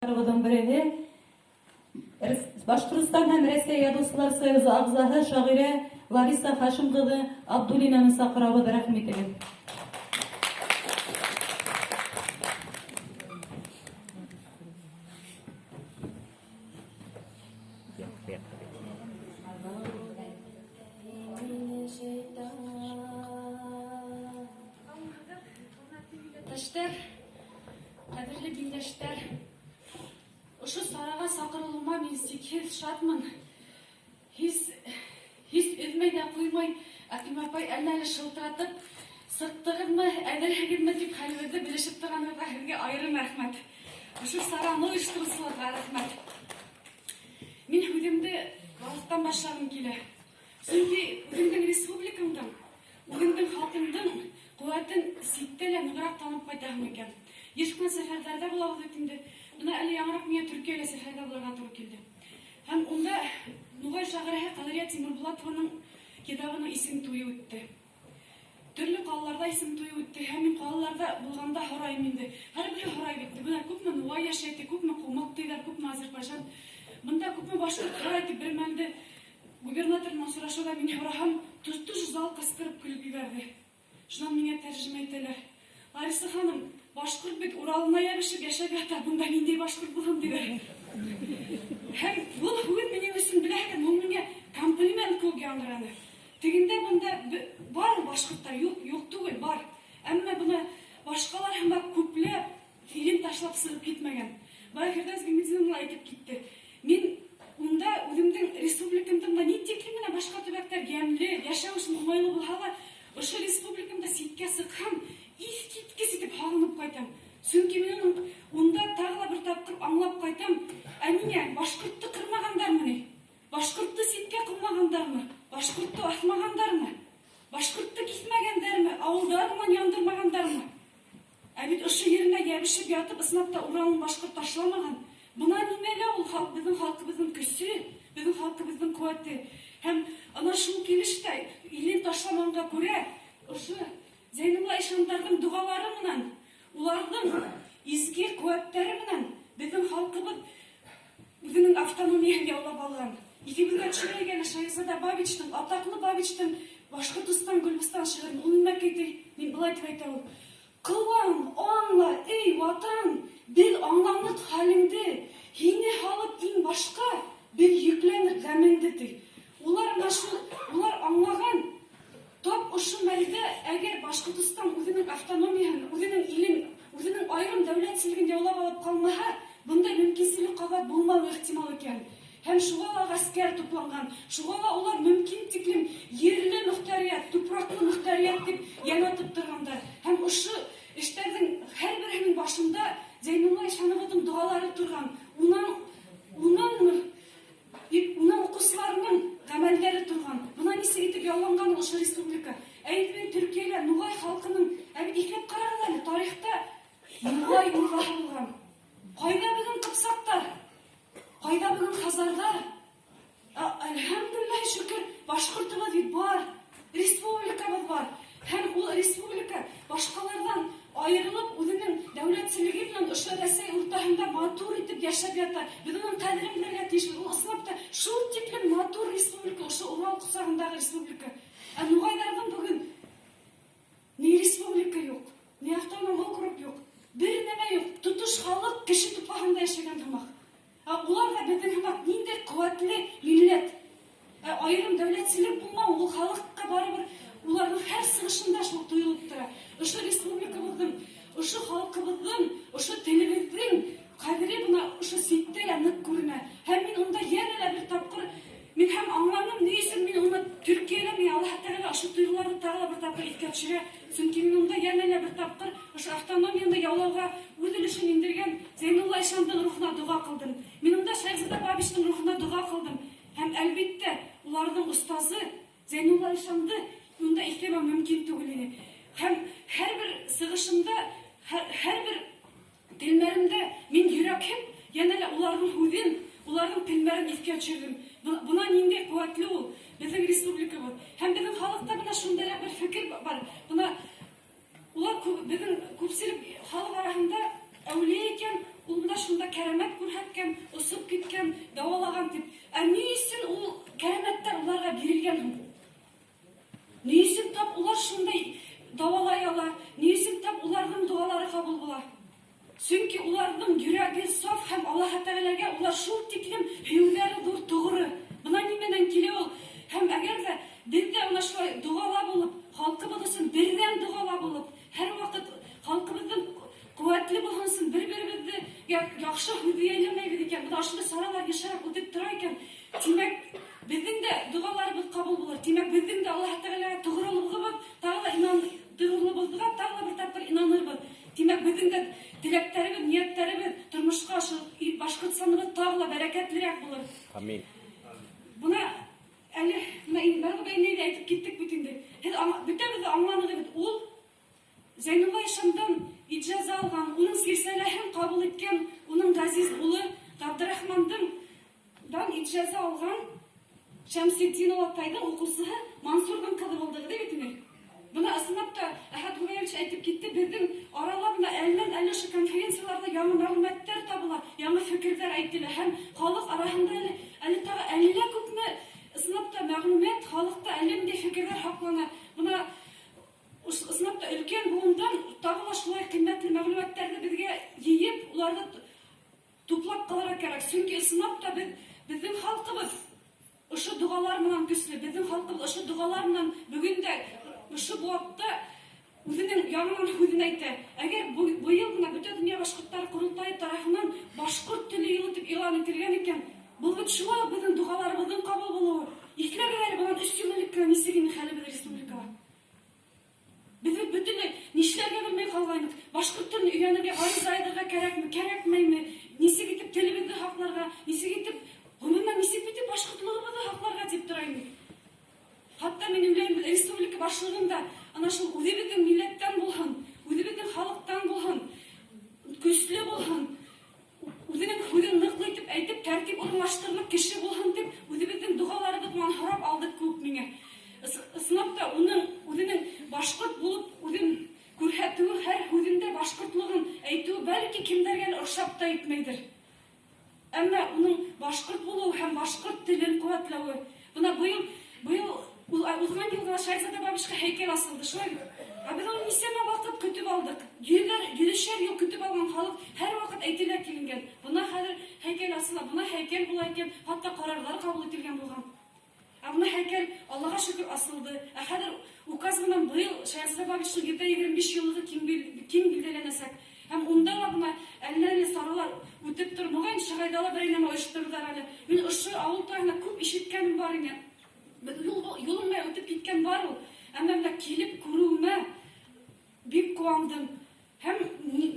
бири Башкортстан һәм Рәсәй Язучылар союзы агзаһы шагыйрә Лариса Хашим кызы Абдуллинаны сакырабыз, рәхмәт итегез. Кадерле биңдәштәр, ошо сарага сакырылуыма мен сикһез шатмын. Һис өзмәй дә куймай, Аким апай әллә шылтыратып, сыктыгызмы, әдерһегезме дип хәлебезне белешеп торганыгызга һеҙгә айрым рәхмәт. Ошо сараны ойоштырыусыларга рәхмәт. Мин һүҙемде балыктан башлағым килә. Сөнки үҙемдең республикамдың, үҙемдең халҡымдың ҡеүәтен ситтә лә нығыраҡ танып ҡайтаһым икән. Ешкән сәфәрҙәрҙә булабыҙ бит инде. Бына әле яңыраҡ миңә Төркиәлә сәфәргә булырға тура килде. Һәм унда Нугай шағирәһе Ҡаҙриә Тимербулатованың китабының исем туйы үтте. Төрлө ҡалаларҙа исем туйы үтте. Һәм мин ҡалаларҙа булғанда һорайым инде. Һәр береһе һорай бит. Бына күпме Нугай йәшәй, күпме Ҡумаҡ тиҙәр, күпме Азербайжан. Бында күпме башҡорт һорай тип бер мәлде губернаторынан сорашыуҙа мин һораһам, туж зал ҡысҡырып көлөп ебәрҙе. Шунан миңә тәржемә итәләр. Лариса ханым, башҡорт бит Уралына йәбешеп йәшәп ята, бында ниндәй башҡорт булһын тиҙәр. Һәм был һүҙ минең өсөн беләһегеҙ, ул миңә комплимент кеүек яңғыраны. Тегендә бында бар башҡорттар, юҡ түгел, бар. Әммә бына башҡалар һымаҡ күпләп фильм ташлап сығып китмәгән. Бая Фирдәүс Гилметдинова әйтеп китте. Мин унда үҙемдең республикамда ни тиклем генә башҡа төбәктәр йәмле, йәшәү өсөн уңайлы булһа ла, ошо республикамда ситкә сыҡһам, иҫ киткес итеп һағынып ҡайтам. Сөнки мин унда тағы ла бер тапҡыр аңлап ҡайтам. Ә ниңә башҡортто ҡырмағандармы ни? Башҡортто ситкә ҡыумағандармы? Башҡортто аҫмағандармы? Башҡортто киҫмәгәндәрме? Ауылдарынан яндырмағандармы? Ә бит ошо еренә йәбешеп ятып, ысынлап та Уралын башҡорт ташламаған. Бына нимәлә ул беҙҙең халҡыбыҙҙың көсө, беҙҙең халҡыбыҙҙың ҡеүәте. Һәм ана шул килештә илен ташламанға күрә, ошо Зәйнулла ишандарҙың доғалары менән, уларҙың изге ҡеүәттәре менән беҙҙең халҡыбыҙ үҙенең автономияһын яулап алған. Иҫебеҙгә төшөрә икән Шаһизада Бабичтың, атаҡлы Бабичтың Башҡортостан Гөлбостан шиғырын. Ул нимә әйтә? Мин былай тип әйтә ул. Ҡыуам, аңла, эй ватан, бел аңланыр хәлеңде, һине һалып иң башҡа, бел йөкләнер ғәмеңде ти. Улар аңлаған. Тап ошо мәлдә, әгәр Башҡортостан үҙенең автономияһын, үҙенең илен, үҙенең айырым дәүләтселеген яулап алып ҡалмаһа, бында мөмкинселек ҡабат булмау ихтимал икән. Һәм шуға ла ғәскәр тупланған, шуға ла улар мөмкин тиклем ерле мөхтәриәт, тупраҡлы мөхтәриәт дип янатып торғандар. Һәм ошо эштәрҙең һәр береһенең башында Зәйнулла ишановаҙың доғалары торған. Унан уҡыусыларының ғәмәлдәре торған. Бына нисек итеп яуланған ошо республика. Әйтмәй Төркиәлә Нугай халҡының, әбит иҫләп ҡарағыҙ әле, тарихта Нугай урғаһы булған. Ҡайҙа беҙҙең ҡыпсаҡтар? Ҡайҙа беҙҙең хазарҙар? Әлхәмдулиллаһи шөкөр, башҡортобоҙ бит бар, республикабыҙ бар. Һәм ул республика башҡаларҙан айырылып, үҙенең дәүләтселеге менән ошо Рәсәй уртаһында матур итеп йәшәп ята. Беҙ уның ҡәҙерен белергә тейешбеҙ. Ул ысынлап та шул тиклем матур республика, ошо Урал ҡосағындағы республика. Ә Нугайҙарҙың бөгөн ни республика юҡ, ни автоном округ юҡ, бер нәмә юҡ. Тотош халыҡ кеше тупһаһында йәшәгән һымаҡ. Улар да беҙҙең һымаҡ ниндәй ҡеүәтле милләт. Айырым дәүләтселек булмау, ул халыҡҡа барыбер уларҙың һәр сығышында шул тойолоп тора. Ошо республикабыҙҙың, ошо халҡыбыҙҙың, ошо телебеҙҙең ҡәҙере бына ошо ситтә лә ныҡ күренә. Һәм мин унда йәнә лә бер тапҡыр, мин һәм аңланым, ни өсөн мин уны Төркиәлә, мин Аллаһ Тәғәлә ошо тойғоларҙы тағы ла бер тапҡыр иҫкә төшөрә. Сөнки мин унда йәнә лә бер тапҡыр ошо автономияны яулауға үҙ өлөшөн индергән Зәйнулла ишандың рухына доға ҡылдым. Мин унда Шаһизада Бабичтың рухына доға ҡылдым. Һәм әлбиттә, уларҙың остазы Зәйнулла ишанды унда иҫләмәү мөмкин түгел ине. Һәм һәр бер сығышымда, һәр бер телмәремдә мин йөрәкһеп, йәнә лә уларҙың һүҙен, уларҙың телмәрен иҫкә төшөрҙөм. Бына ниндәй ҡеүәтле ул беҙҙең республикабыҙ. Һәм беҙҙең халыҡта бына шундай бер фекер бар. Бына улар беҙҙең күпселек халыҡ араһында әүлиә икән, ул бына шунда кәрәмәт икән? Ни өчен тап улар шундай давалай ала? Ни өчен тап уларның дуалары кабул була? Чөнки уларның йөрәге саф һәм Аллаһ Тәгаләгә улар шул тиклем һөйләре зур тугры. Бuna нименән килә ул? Һәм әгәр дә бездә ана шулай дуала булып, халкыбыз өчен бердән дуала булып, һәр вакыт халкыбызның куәтле булган өчен бер-беребезне яхшы һүзләмәйбез икән, бу шундый саралар яшәп үтеп тора икән. Димәк, безнең дә дуаларыбыз кабул булыр. Димәк, безнең дә Аллаһ Тәгаләгә тугрылыгыбыз, тугрылыгыбызга тагы бер тапкыр инанырбыз. Димәк, безнең дә теләктәребез, ниятләребез тормышка Башкортстаныбыз тагы бәрәкәтлерәк булыр. Амин. Буна әле бәлгә бәйнәдә әйтеп киттек бит инде. Бөтәбез аңланыгыз, ул Зәйнулла Ишандан иҗаза алган, уның силсиләһен кабул иткән, уның газиз улы Габдрахмандан иҗаза алган Шәмсетдин Алатайның укучысы Мансурның кызы булды бит инде. Буна ысынлап та Әхәт Гуяевич әйтеп китте, безнең араларында әллән шу конференцияларда яңа мәгълүматлар табыла, яңа фикерләр әйтелә һәм халык арасында әле тагы әллә күпме ысынлап та мәгълүмат, халыкта әллә нинди фикерләр хаклана. Буна ысынлап та өлкән буындан тагы шулай кыйммәтле мәгълүматларны безгә йыеп, уларны туплап калырга кирәк. Чөнки ысынлап та безнең халкыбыз ошо дугалар менән көчле, безнең халкыбыз ошо дугалар менән бүген дә ошо буакта үзенең яңадан һүзен әйтә. Әгәр быел гына бөтен дөнья башкортлары курултайы тарафыннан башкорт теле елы дип игълан ителгән икән, бу бит шулай безнең дугаларыбызның кабул булуы. Иҫләгәләр булган 3 ел элек нисеген хәлебез республикага. Без бөтенләй нишләргә белмәй калгайнык. Башкорт телен өйрәнергә гариза язарга кирәкме, кирәкмәйме? Нисек итеп телебезне хакларга, нисек итеп гомумән нисек итеп башкортлыгыбызны хакларга дип торайм. Хатта мин уйлыйм, республика башлыгында ана шул үзебезнең милләттән булган, үзебезнең халыктан булган, көчле булган, үзенең һүзен ныклы итеп әйтеп тәртип урнаштырырлык кеше булган дип үзебезнең дугаларыбыз белән һорап алдык күп миңа. Ысынлап та үзенең башкорт булып үзен күрһәтүе, һәр һүзендә башкортлыгын әйтүе бәлки кемдәргә ошап та итмәйдер. Әмма уның башкорт булуы һәм башкорт телен куәтләүе. Буна быел узган елда Шайзада бабушка һәйкәл асылды. Шулай бит. Без аны нисәмә вакыт көтеп алдык. Йөзәр ел көтеп алган халык һәр вакыт әйтелә килгән. Буна хәзер һәйкәл асыла, буна һәйкәл була икән, хатта карарлар кабул ителгән булган. Буна һәйкәл Аллаһка шөкер асылды. Хәзер указ белән быел Шайзада бабушка 25 еллыгы киң билгеләнәсәк. Һәм унда буна әллә саралар үтеп тормаган Шагайдала бер нәмә оештырдылар әле. Мин ошо авыл тагына күп ишеткәнем бар иде. Юлымда үтеп киткән бар ул. Әмма менә килеп күрүемә бик куандым. Һәм ни